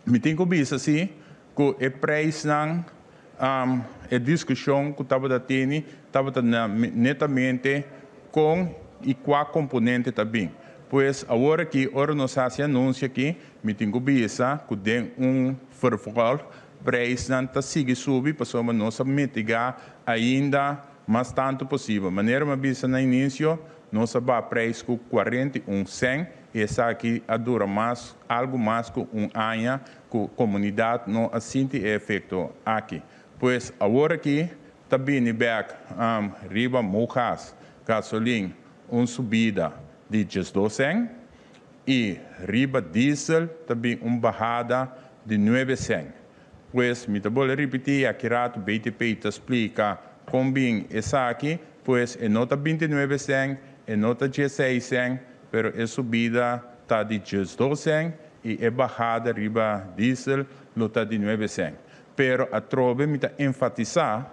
me tenho visto assim, que o preço não, a discussão que estava tendo netamente com e qual componente também. Pois agora que nós fazemos anúncio aqui, me tenho visto que tem verval, preço não está seguindo subir, para nós mitigar ainda mais tanto possível. Maneira uma vez no início, nós vamos preço com 41 cent, e essa aqui dura mais, algo mais que ano, que a comunidade não assente efeito aqui. Pois agora aqui, também riba mojas, gasolina, subida de 12 cent, e riba diesel, também bajada de 9 cent. Pois, me vou repetir, aqui rato, BTP te explica como essa aqui, pois é nota 29 cent, é nota 16 cent, pero a subida está de 12 cent e a bajada riba diesel está de 9 cent. Pero a trove me enfatizar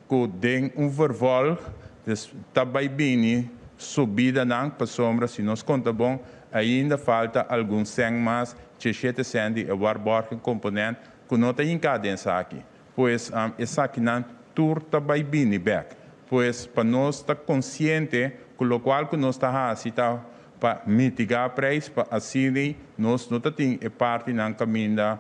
que tem verval, está bem subida não para sombra, se nós conta bom, ainda falta alguns cent mais, 17 cent de warborgen componente que não tem cadência aqui. Pois essa aqui não turta bem back. Pois para nós estar consciente que o qual que nós está fazendo para mitigar o preço, para assim nós não temos parte no caminho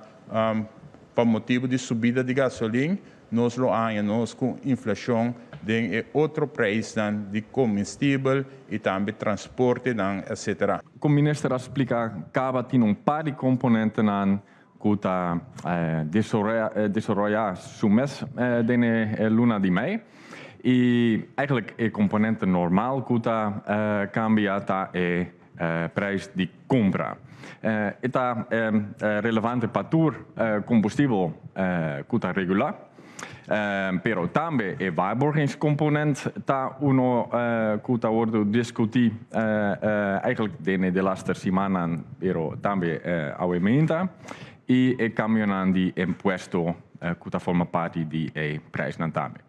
para motivo de subida de gasolina, nós lo nós com inflação tem outro preço de combustível e também transporte, etc. O ministro explica que tem par de componentes que está desarrollado no mês de luna de mei. E eigenlijk é componente normal que está cambiata é prijs de compra. Está relevante para todo combustível que está regular. Pero também é waarborgingscomponent está uno que está worden discutir eigenlijk de laatste semanas, pero também aumenta. E é caminhando de imposto que está forma parte de prijs também.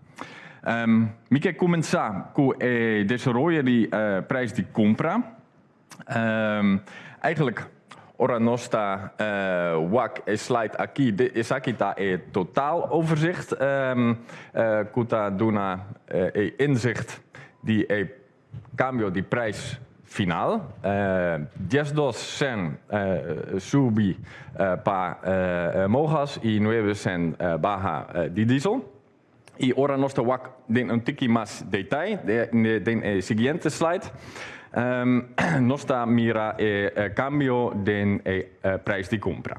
Mi quer começar com o desenvolvimento de prijs de compra. Eigenlijk, ora nós está slide aqui, esse aqui está totaal overzicht, que está dando inzicht de cambio de prijs final. 12 cent subi para mogas e 9 cent baja de diesel. E ora nós estamos um tique mais detalhe, na seguinte slide. Nós estamos mira cambio de preço de compra.